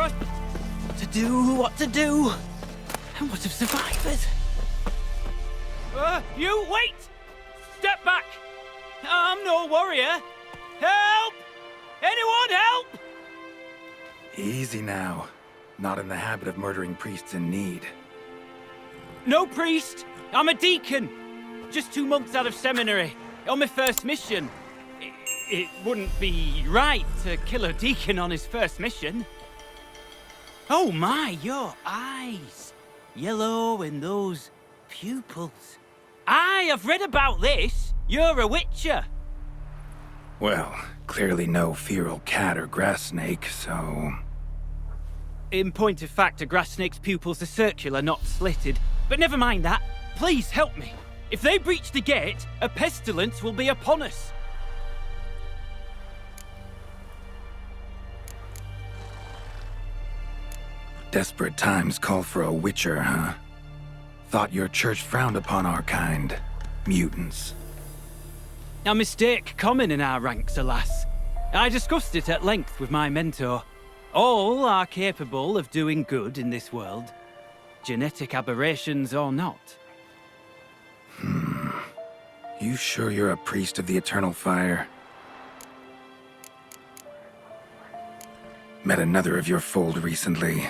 What to do? And what of survivors? You wait! Step back! I'm no warrior. Help! Anyone help! Easy now. Not in the habit of murdering priests in need. No priest. I'm a deacon. Just 2 months out of seminary. On my first mission. It wouldn't be right to kill a deacon on his first mission. Oh my, your eyes. Yellow and those pupils. I've read about this. You're a witcher. Well, clearly no feral cat or grass snake, so... In point of fact, a grass snake's pupils are circular, not slitted. But never mind that. Please help me. If they breach the gate, a pestilence will be upon us. Desperate times call for a witcher, huh? Thought your church frowned upon our kind. Mutants. A mistake common in our ranks, alas. I discussed it at length with my mentor. All are capable of doing good in this world. Genetic aberrations or not. You sure you're a priest of the Eternal Fire? Met another of your fold recently.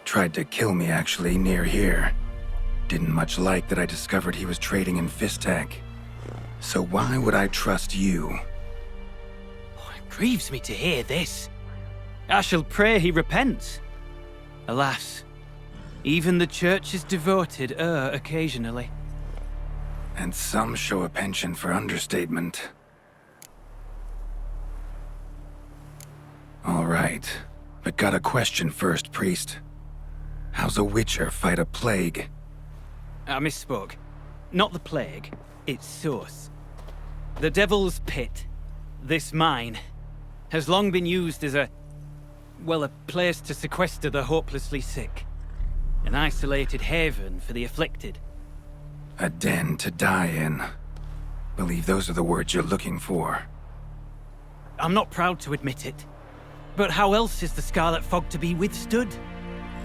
Tried to kill me, actually, near here. Didn't much like that I discovered he was trading in Fistek. So why would I trust you? Oh, it grieves me to hear this. I shall pray he repents. Alas, even the church is devoted occasionally. And some show a penchant for understatement. All right, but got a question first, priest. How's a witcher fight a plague? I misspoke. Not the plague, its source. The Devil's Pit, this mine, has long been used as a place to sequester the hopelessly sick. An isolated haven for the afflicted. A den to die in. Believe those are the words you're looking for. I'm not proud to admit it. But how else is the Scarlet Fog to be withstood?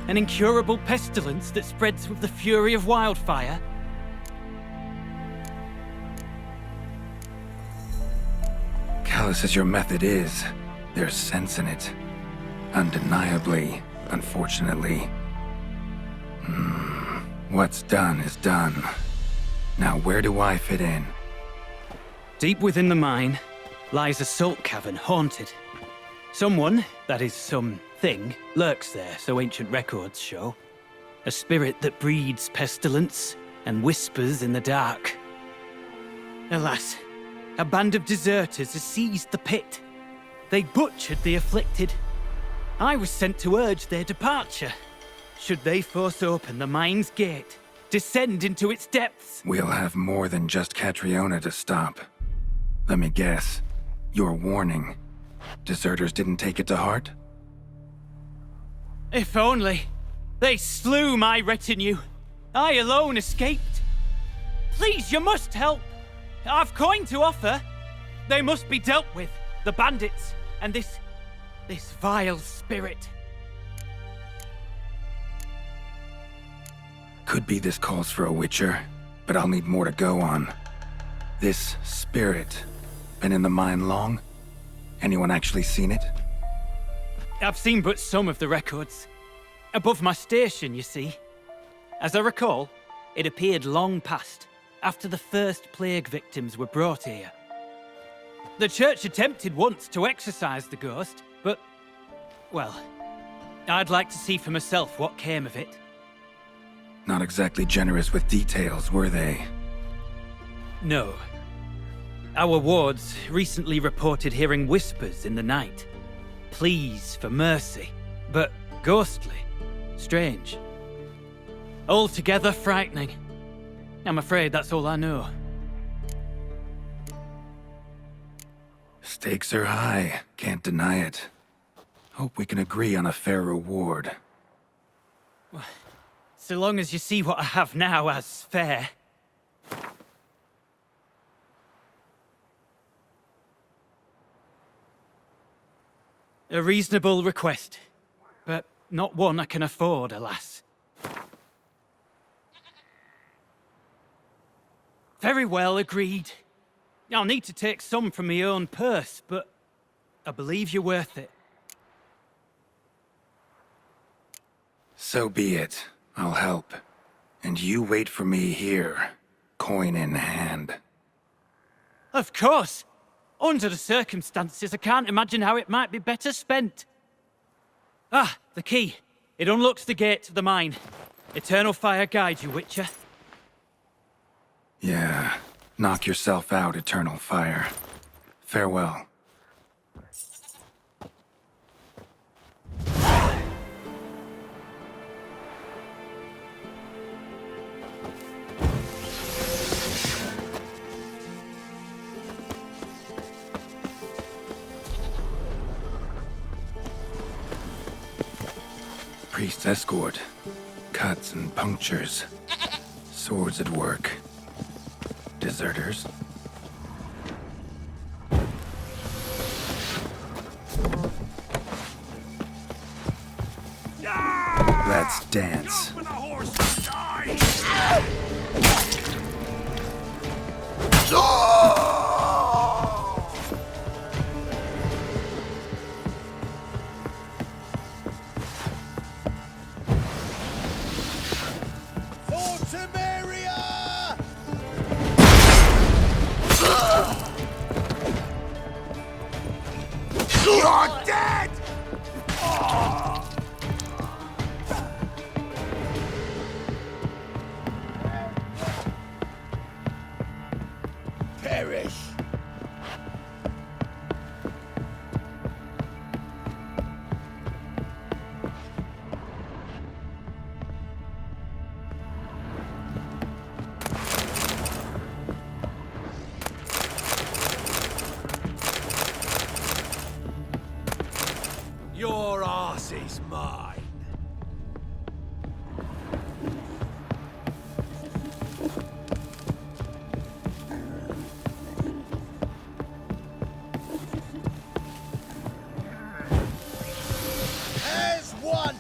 An incurable pestilence that spreads with the fury of wildfire? Callous as your method is, there's sense in it. Undeniably, unfortunately. What's done is done. Now where do I fit in? Deep within the mine lies a salt cavern haunted. Someone, that is something, lurks there, so ancient records show. A spirit that breeds pestilence and whispers in the dark. Alas, a band of deserters has seized the pit. They butchered the afflicted. I was sent to urge their departure. Should they force open the mine's gate, descend into its depths? We'll have more than just Catriona to stop. Let me guess. Your warning. Deserters didn't take it to heart? If only. They slew my retinue. I alone escaped. Please, you must help. I've coin to offer. They must be dealt with. The bandits and this vile spirit. Could be this calls for a witcher, but I'll need more to go on. This spirit, been in the mine long? Anyone actually seen it? I've seen but some of the records. Above my station, you see. As I recall, it appeared long past, after the first plague victims were brought here. The church attempted once to exorcise the ghost, but, well, I'd like to see for myself what came of it. Not exactly generous with details, were they? No. Our wards recently reported hearing whispers in the night. Pleas for mercy, but ghostly, strange. Altogether frightening. I'm afraid that's all I know. Stakes are high, can't deny it. Hope we can agree on a fair reward. So long as you see what I have now as fair. A reasonable request, but not one I can afford, alas. Very well, agreed. I'll need to take some from my own purse, but I believe you're worth it. So be it. I'll help. And you wait for me here, coin in hand. Of course! Under the circumstances, I can't imagine how it might be better spent. Ah, the key. It unlocks the gate to the mine. Eternal fire guide you, Witcher. Yeah. Knock yourself out, Eternal Fire. Farewell. Priest escort. Cuts and punctures. Swords at work. Deserters. Let's dance. You're dead! Perish! Your arse is mine. As one.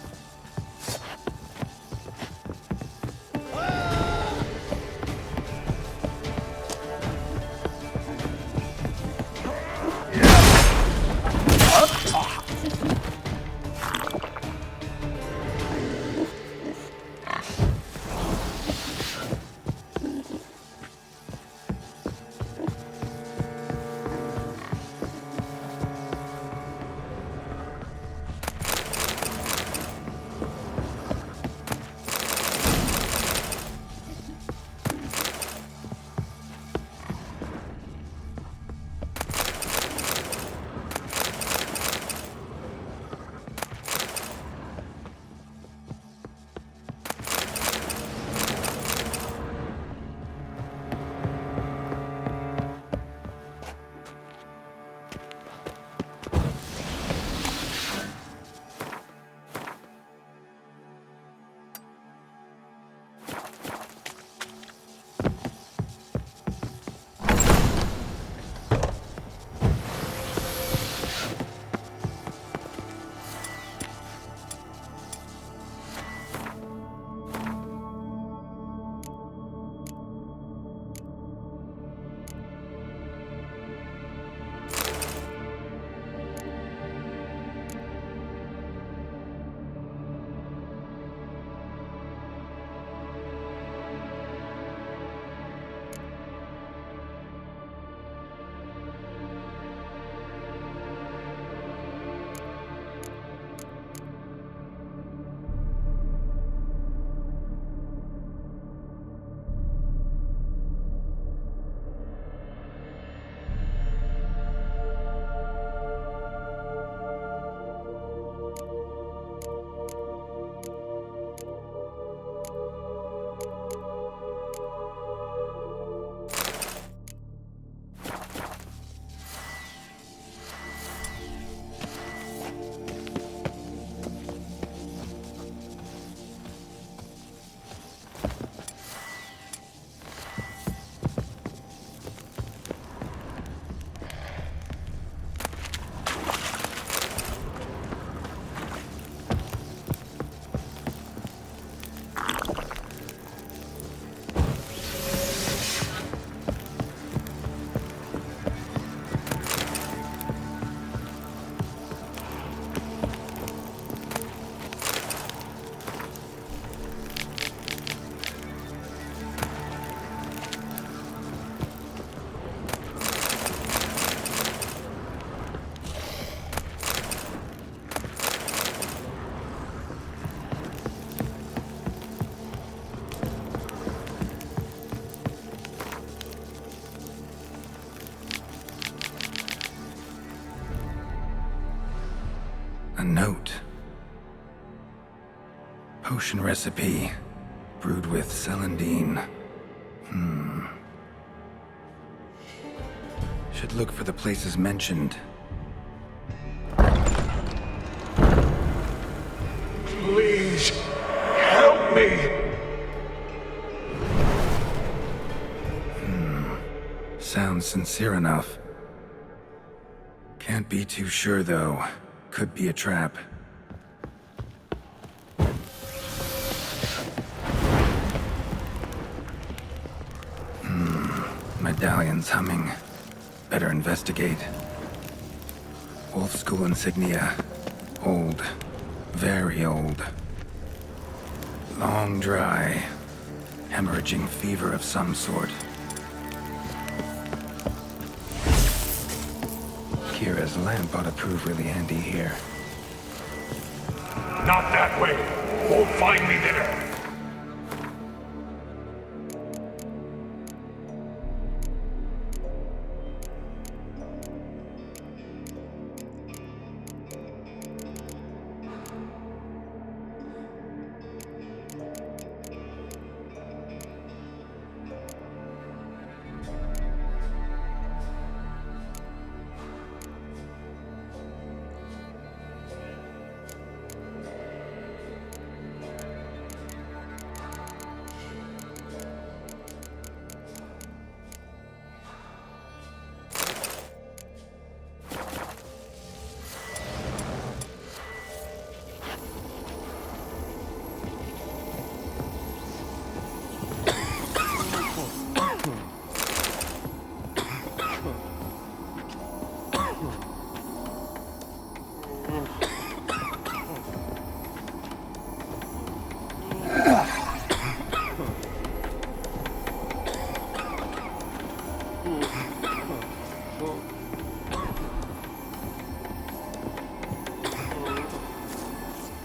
Potion recipe. Brewed with celandine. Should look for the places mentioned. Please, help me! Sounds sincere enough. Can't be too sure, though. Could be a trap. Medallion's humming. Better investigate. Old school insignia. Old. Very old. Long dry. Hemorrhaging fever of some sort. Kira's lamp ought to prove really handy here. Not that way! Won't find me there!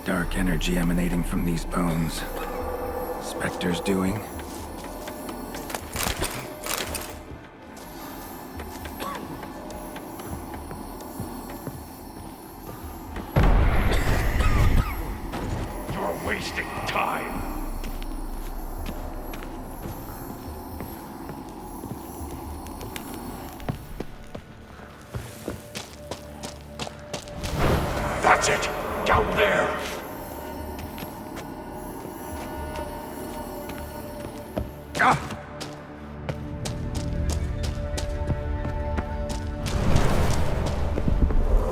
Dark energy emanating from these bones. Spectre's doing. You're wasting time! That's it! Down there!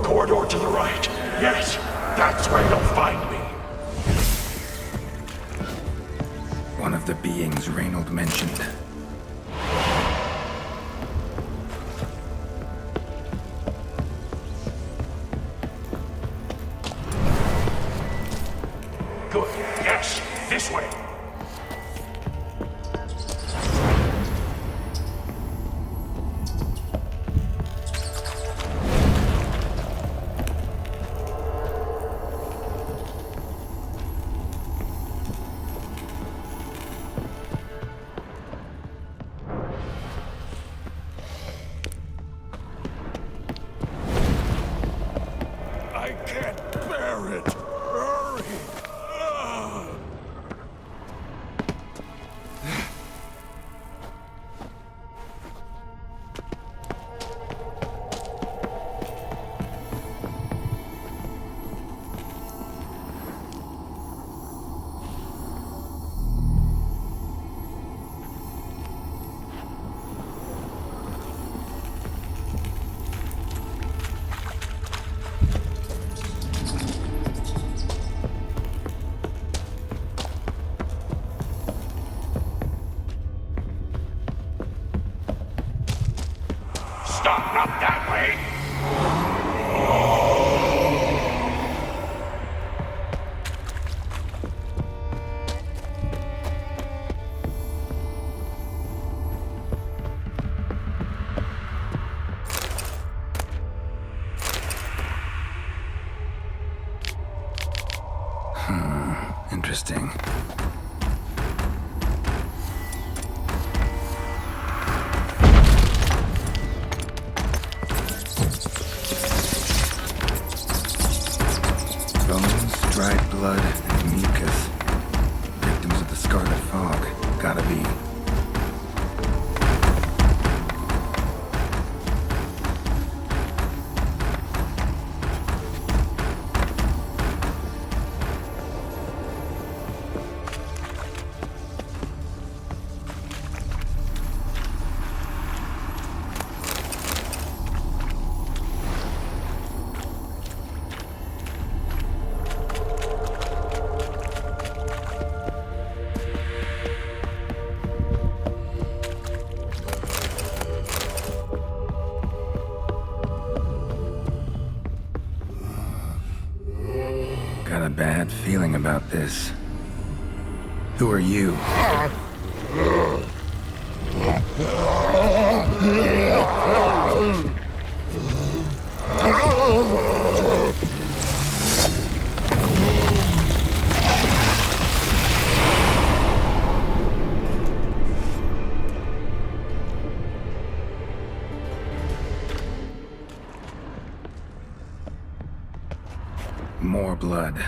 Corridor to the right. Yes, that's where you'll find me. One of the beings Reynold mentioned. Good. Yes, this way. I can't bear it. Hurry. Stop, not that way! Interesting. Bones, dried blood, and mucus. bad feeling about this. Who are you? More blood.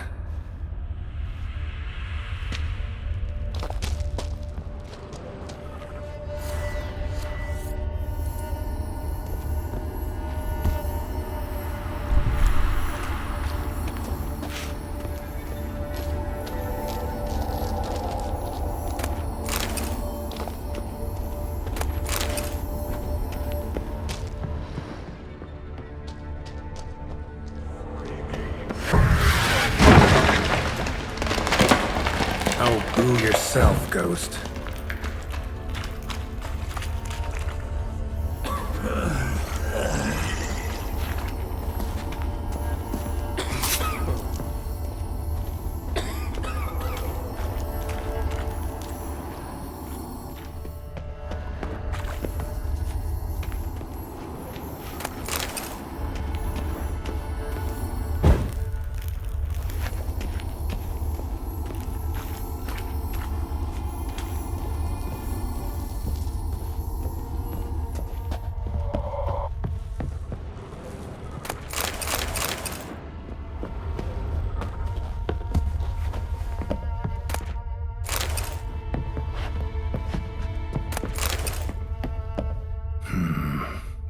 Oh, boo yourself, Ghost.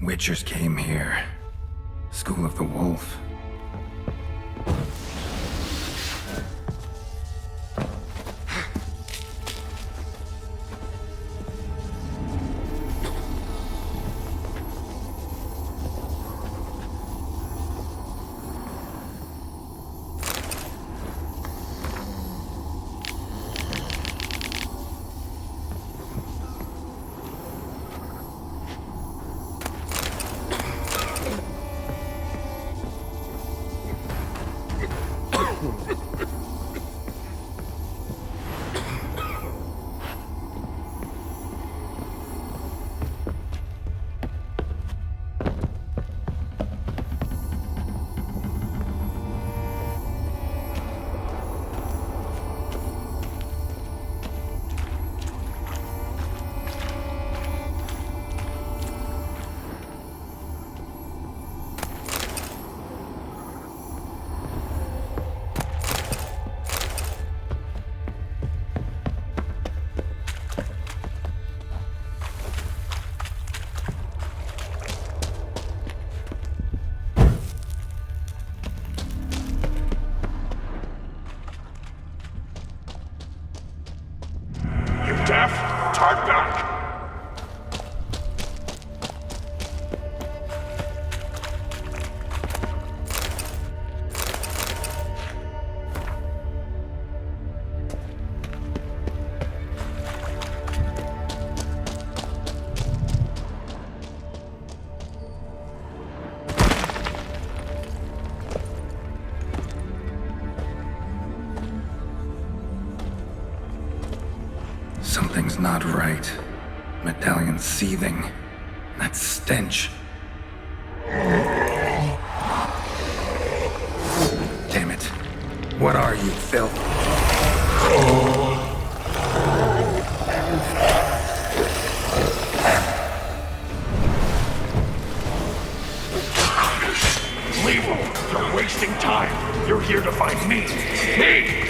Witchers came here. School of the Wolf. Deaf? Talk back! Something's not right. Medallion seething. That stench. Damn it. What are you, filth? Leave him! You're wasting time! You're here to find me! Me!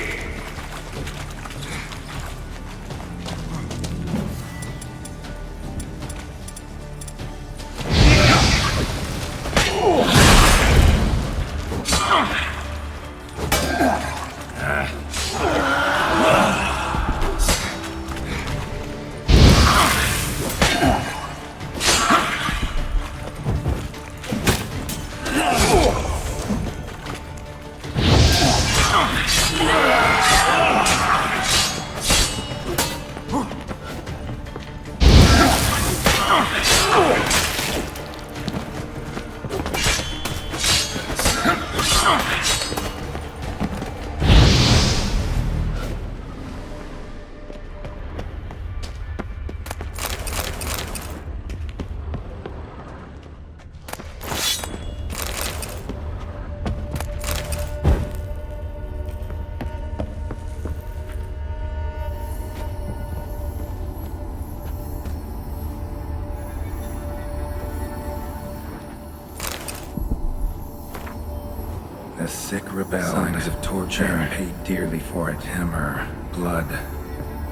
A sick rebel. Signs of torture and paid dearly for it. Hammer, blood,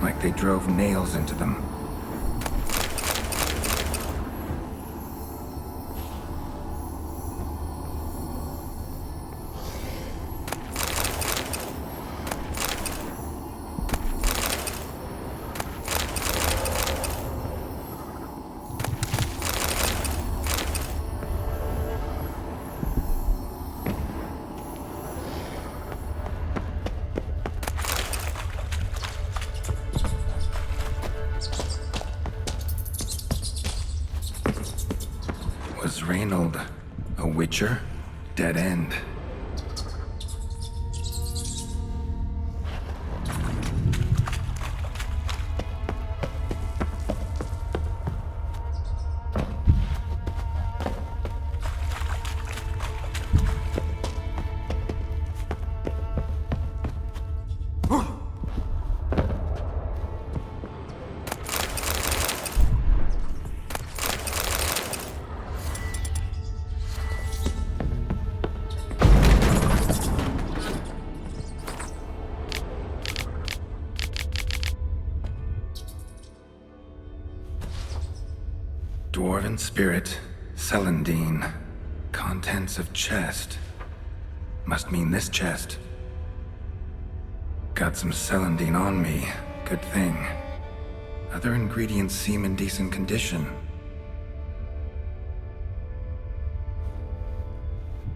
like they drove nails into them. Was Reynold a witcher? Dead end. Dwarven spirit, Celandine. Contents of chest. Must mean this chest. Got some Celandine on me. Good thing. Other ingredients seem in decent condition.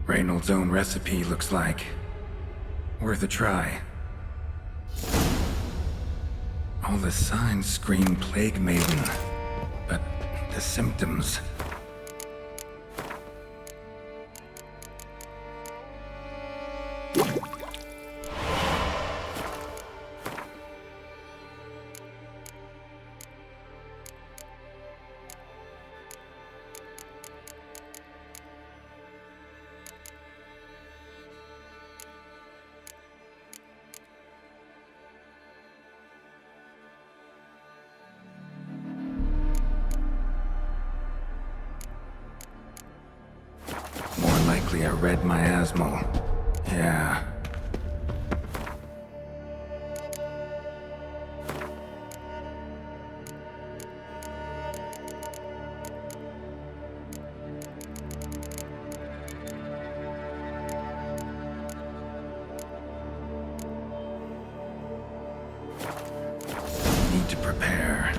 Reynold's own recipe looks like. Worth a try. All the signs scream Plague Maiden. But the symptoms... More likely a red miasmal. Yeah. Need to prepare.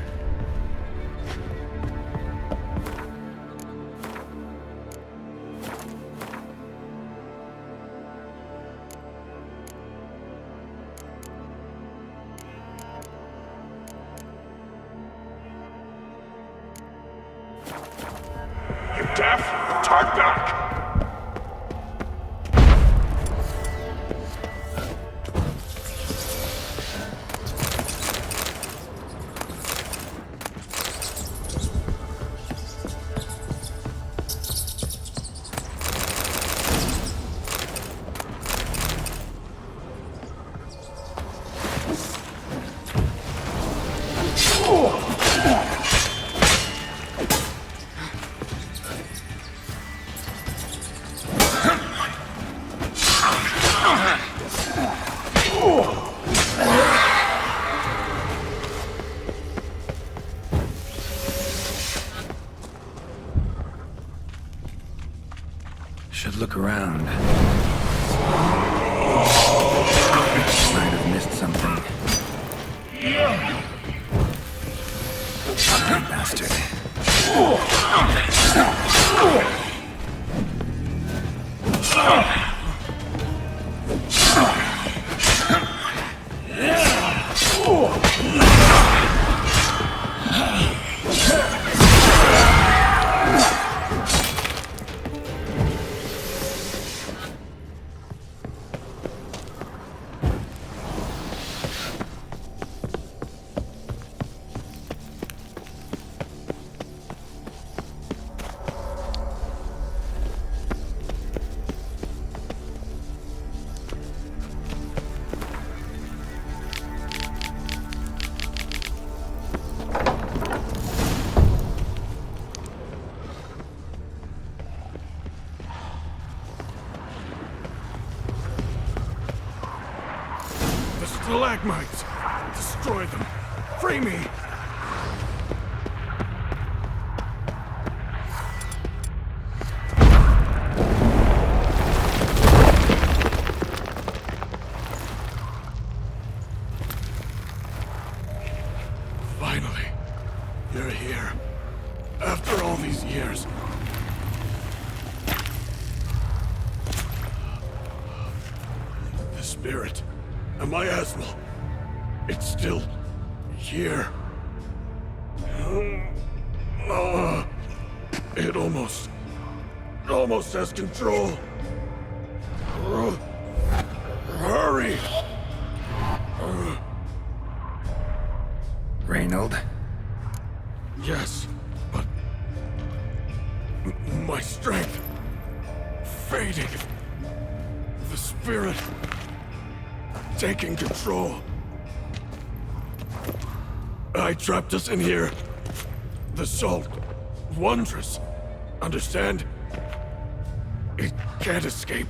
You deaf? Talk back! Should look around. Might have missed something. Bastard. The stalagmites! Destroy them! Free me! Finally, you're here. After all these years. The spirit, a miasmal, it's still here. It almost has control. Hurry! Reynold? Yes, but my strength fading. The spirit taking control. I trapped us in here. The salt, wondrous. Understand? It can't escape.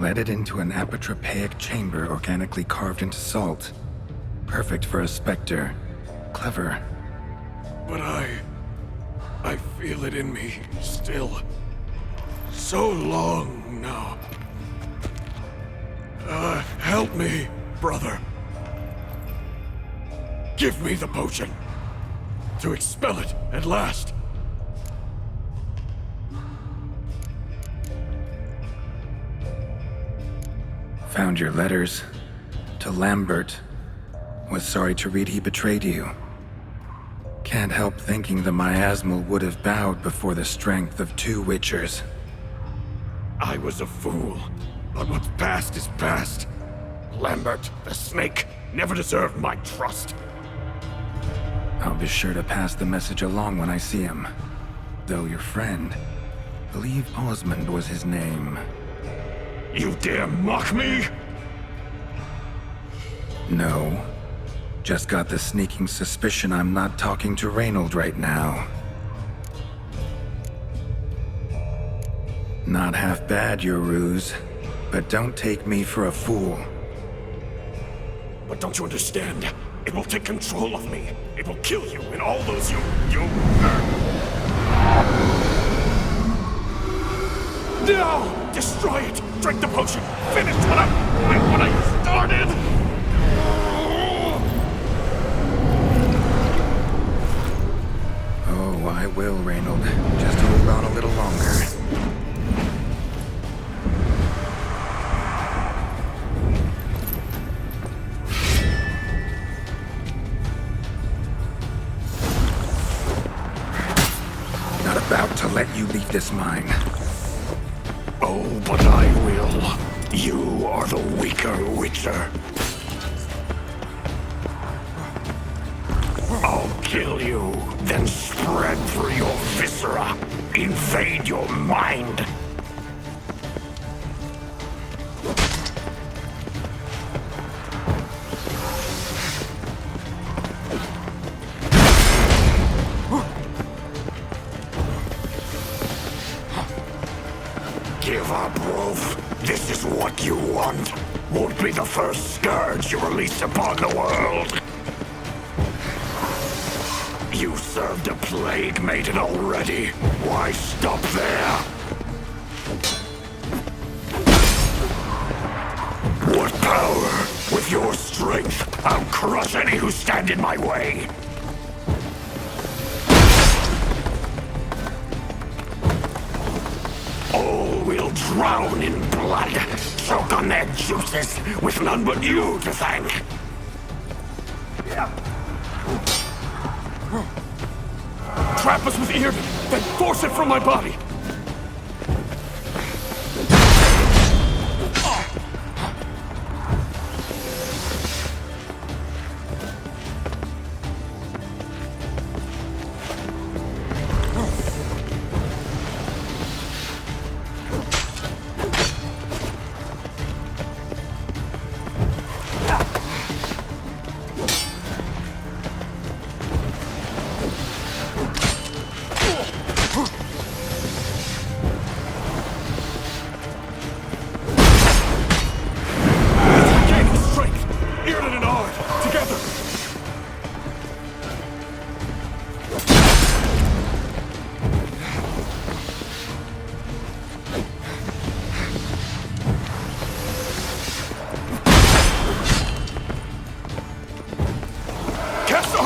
Led it into an apotropaic chamber organically carved into salt. Perfect for a specter. Clever. But I feel it in me still. So long now. Help me, brother. Give me the potion. To expel it at last. Found your letters. To Lambert. Was sorry to read he betrayed you. Can't help thinking the miasmal would have bowed before the strength of two Witchers. I was a fool. But what's past is past. Lambert, the snake, never deserved my trust. I'll be sure to pass the message along when I see him. Though your friend, believe Osmond was his name. You dare mock me? No. Just got the sneaking suspicion I'm not talking to Reynold right now. Not half bad, your ruse. But don't take me for a fool. But don't you understand? It will take control of me. It will kill you and all those you... No! Destroy it! Drink the potion! Finish what I started! Oh, I will, Reynold. Just hold on a little longer. Not about to let you leave this mine. Oh, but I will. You are the weaker Witcher. I'll kill you, then spread through your viscera, invade your mind. Give up, Rolf. This is what you want. Won't be the first scourge you release upon the world. You served a plague maiden already. Why stop there? What power? With your strength, I'll crush any who stand in my way. All will drown in blood, choke on their juices, with none but you to thank. Trap us with Earden, then force it from my body!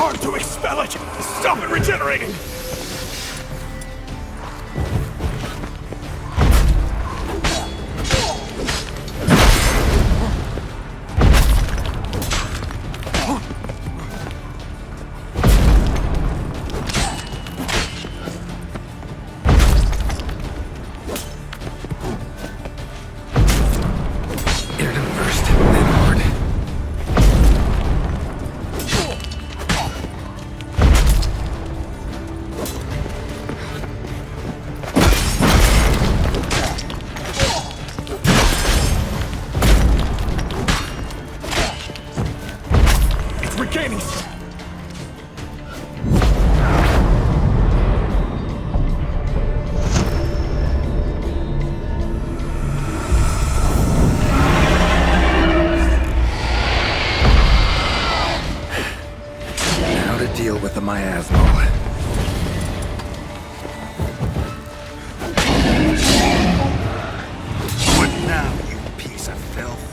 hard to expel it! Stop it regenerating! Regaining. Now to deal with the miasmal. What now, you piece of filth?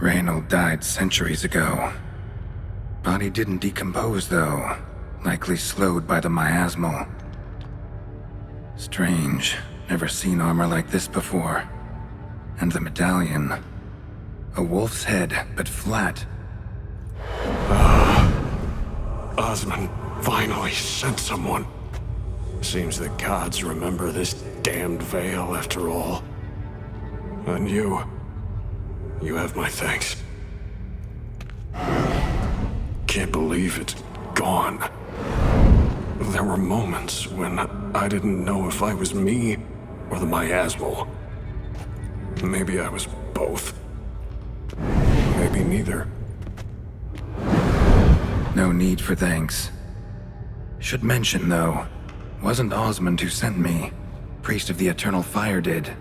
Reynold died centuries ago. Body didn't decompose, though. Likely slowed by the miasmal. Strange. Never seen armor like this before. And the medallion. A wolf's head, but flat. Osmond finally sent someone. Seems the gods remember this damned veil after all. And you have my thanks. Can't believe it's gone. There were moments when I didn't know if I was me or the miasmal. Maybe I was both. Maybe neither. No need for thanks. Should mention, though, wasn't Osmond who sent me. Priest of the Eternal Fire did.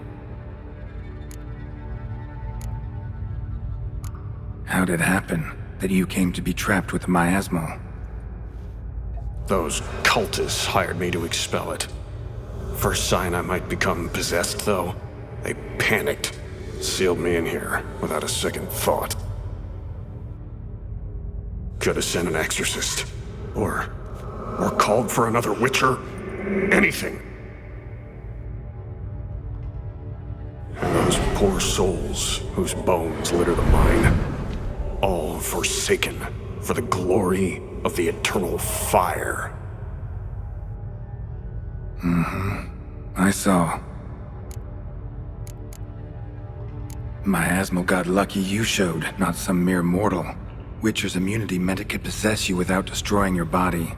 How'd it happen that you came to be trapped with the miasmal? Those cultists hired me to expel it. First sign I might become possessed, though, they panicked, sealed me in here without a second thought. Could have sent an exorcist, or called for another Witcher. Anything. And those poor souls whose bones litter the mine, all forsaken for the glory of the Eternal Fire. I saw. Miasmal got lucky you showed, not some mere mortal. Witcher's immunity meant it could possess you without destroying your body.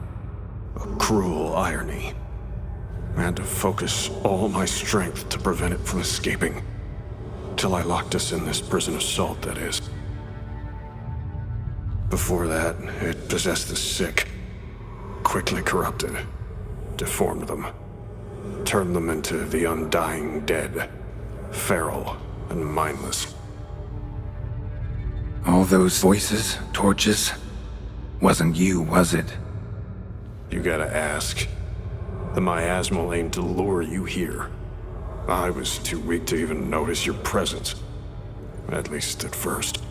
A cruel irony. I had to focus all my strength to prevent it from escaping. Till I locked us in this prison of salt, that is. Before that, it possessed the sick. Quickly corrupted. Deformed them. Turned them into the undying dead. Feral and mindless. All those voices, torches, wasn't you, was it? You gotta ask. The miasmal aimed to lure you here. I was too weak to even notice your presence. At least at first.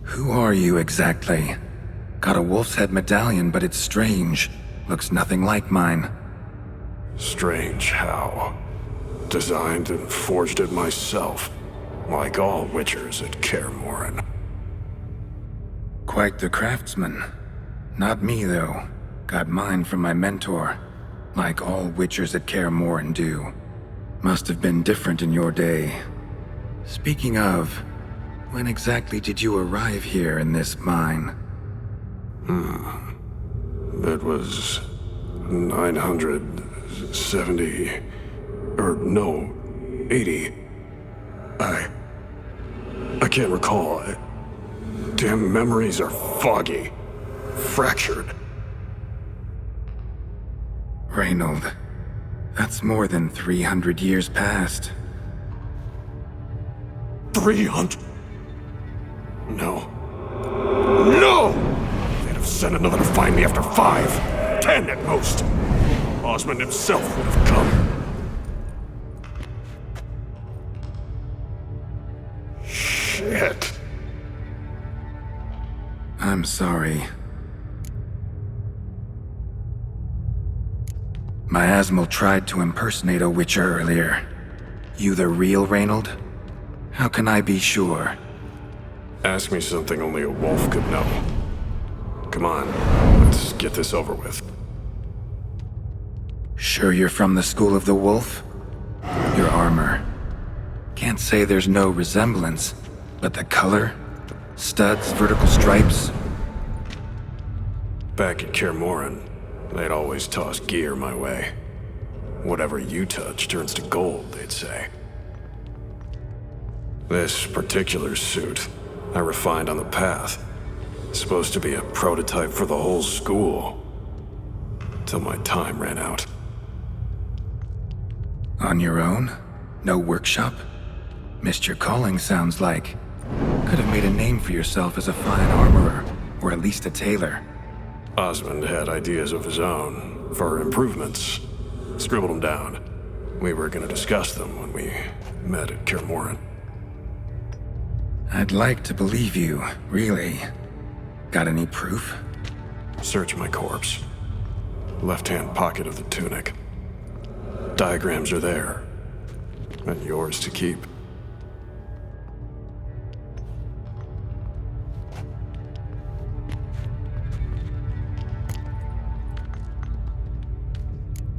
Who are you exactly? Got a wolf's head medallion, but it's strange. Looks nothing like mine. Strange how. Designed and forged it myself. Like all witchers at Kaer Morhen. Quite the craftsman. Not me, though. Got mine from my mentor. Like all witchers at Kaer Morhen do. Must have been different in your day. Speaking of, when exactly did you arrive here in this mine? It was 970... or no, 80. I can't recall. Damn memories are foggy. Fractured. Reynold, that's more than 300 years past. 300? No. No! They'd have sent another to find me after 5, 10 at most. Osmond himself would have come. Shit. I'm sorry. Miasmal tried to impersonate a witcher earlier. You the real Reynold? How can I be sure? Ask me something only a wolf could know. Come on, let's get this over with. Sure you're from the School of the Wolf? Your armor. Can't say there's no resemblance, but the color? Studs, vertical stripes? Back at Kaer Morhen, they'd always toss gear my way. Whatever you touch turns to gold, they'd say. This particular suit, I refined on the path. Supposed to be a prototype for the whole school. Till my time ran out. On your own? No workshop? Missed your calling, sounds like. Could have made a name for yourself as a fine armorer, or at least a tailor. Osmond had ideas of his own, for improvements. Scribbled them down. We were gonna discuss them when we met at Kaer Morhen. I'd like to believe you, really. Got any proof? Search my corpse. Left-hand pocket of the tunic. Diagrams are there. And yours to keep.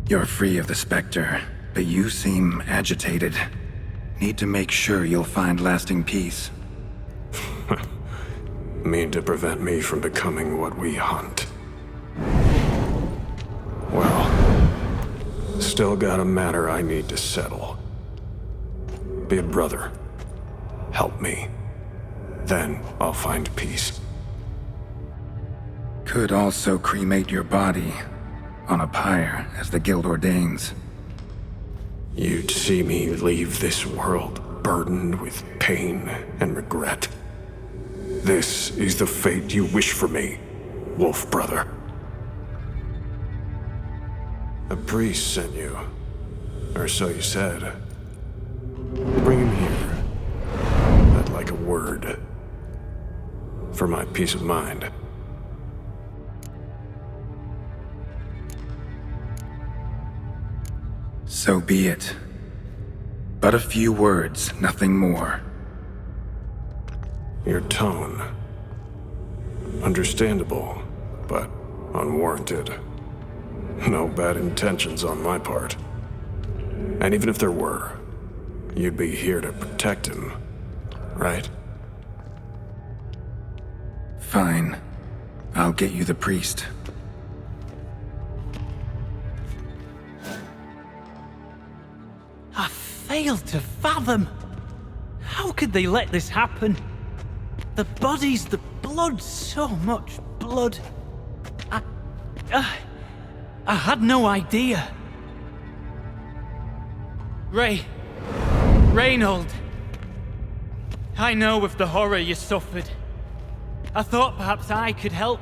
You're free of the Spectre, but you seem agitated. Need to make sure you'll find lasting peace. Mean to prevent me from becoming what we hunt. Well, still got a matter I need to settle. Be a brother. Help me. Then I'll find peace. Could also cremate your body on a pyre, as the guild ordains. You'd see me leave this world burdened with pain and regret. This is the fate you wish for me, Wolf Brother. A priest sent you, or so you said. Bring him here. I'd like a word. For my peace of mind. So be it. But a few words, nothing more. Your tone. Understandable, but unwarranted. No bad intentions on my part. And even if there were, you'd be here to protect him, right? Fine. I'll get you the priest. I fail to fathom. How could they let this happen? The bodies, the blood, so much blood. I had no idea. Reynold. I know of the horror you suffered. I thought perhaps I could help.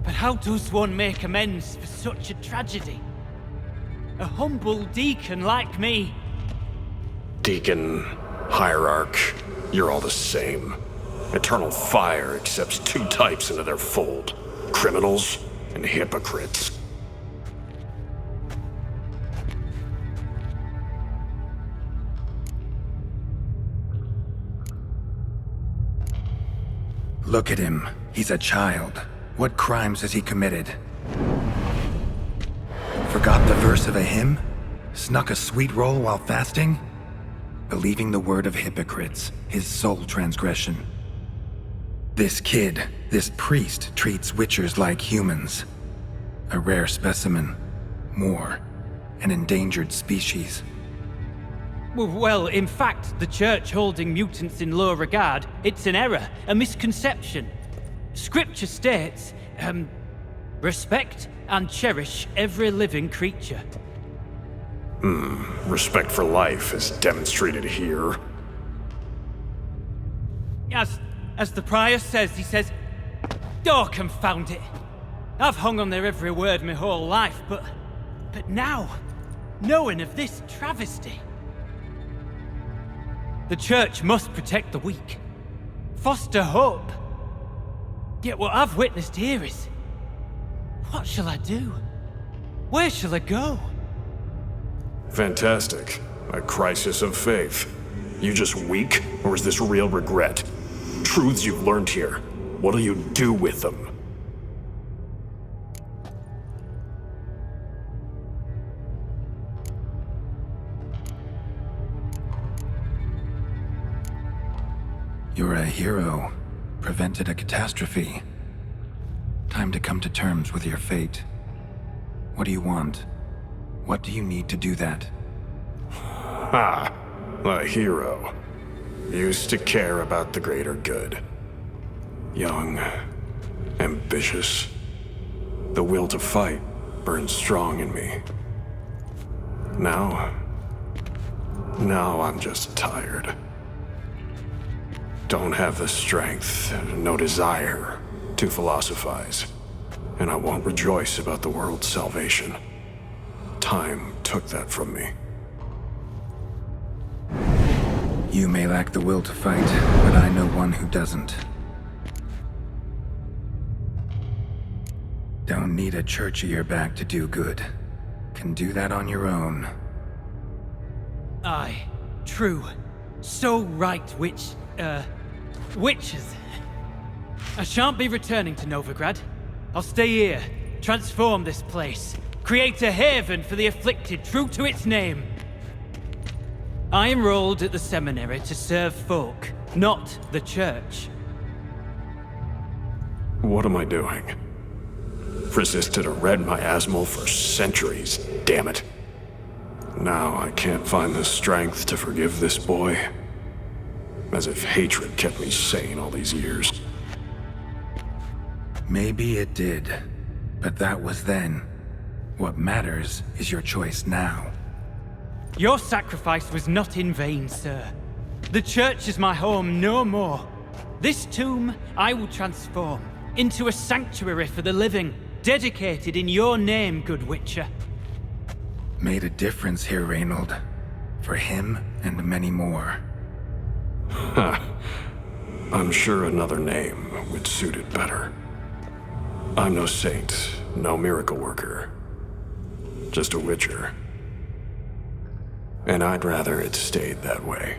But how does one make amends for such a tragedy? A humble deacon like me. Deacon, hierarch, you're all the same. Eternal fire accepts two types into their fold: criminals and hypocrites. Look at him. He's a child. What crimes has he committed? Forgot the verse of a hymn? Snuck a sweet roll while fasting? Believing the word of hypocrites, his sole transgression. This kid, this priest, treats witchers like humans. A rare specimen. More. An endangered species. Well, in fact, the church holding mutants in low regard, it's an error, a misconception. Scripture states, respect and cherish every living creature. Respect for life is demonstrated here. As the prior says, he says, "Oh, confound it. I've hung on their every word my whole life, but now, knowing of this travesty, the church must protect the weak, foster hope. Yet what I've witnessed here is, what shall I do? Where shall I go?" Fantastic. A crisis of faith. You just weak, or is this real regret? Truths you've learned here. What'll you do with them? You're a hero. Prevented a catastrophe. Time to come to terms with your fate. What do you want? What do you need to do that? Ha! A hero. Used to care about the greater good. Young. Ambitious. The will to fight burns strong in me. Now I'm just tired. Don't have the strength, no desire to philosophize. And I won't rejoice about the world's salvation. Time took that from me. You may lack the will to fight, but I know one who doesn't. Don't need a church at your back to do good. Can do that on your own. Aye, true. So right, witches. I shan't be returning to Novigrad. I'll stay here, transform this place, create a haven for the afflicted, true to its name. I enrolled at the seminary to serve folk, not the church. What am I doing? Resisted a red miasmal for centuries, damn it. Now I can't find the strength to forgive this boy. As if hatred kept me sane all these years. Maybe it did, but that was then. What matters is your choice now. Your sacrifice was not in vain, sir. The church is my home no more. This tomb I will transform into a sanctuary for the living, dedicated in your name, good Witcher. Made a difference here, Reynold. For him and many more. I'm sure another name would suit it better. I'm no saint, no miracle worker. Just a witcher. And I'd rather it stayed that way.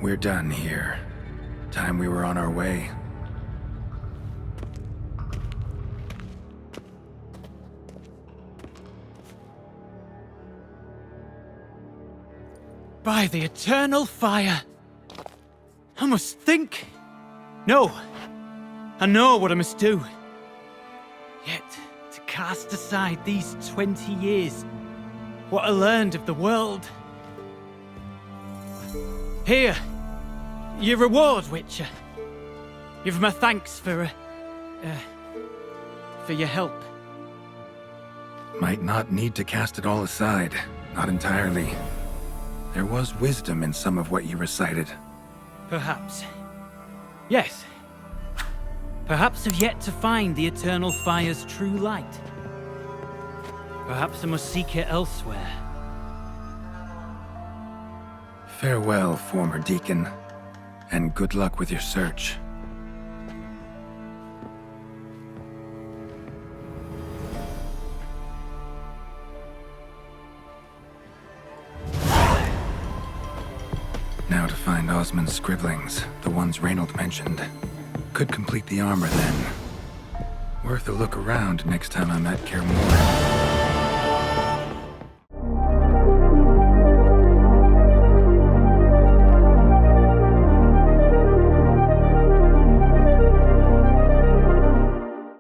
We're done here. Time we were on our way. By the eternal fire! I must think. No. I know what I must do. Yet, to cast aside these 20 years, what I learned of the world. Here, your reward, Witcher. You've my thanks for your help. Might not need to cast it all aside. Not entirely. There was wisdom in some of what you recited. Perhaps. Yes. Perhaps I've yet to find the eternal fire's true light. Perhaps I must seek it elsewhere. Farewell, former deacon, and good luck with your search. Now to find Osmond's scribblings, the ones Reynold mentioned. Could complete the armor then. Worth a look around next time I'm at Kaer Morhen.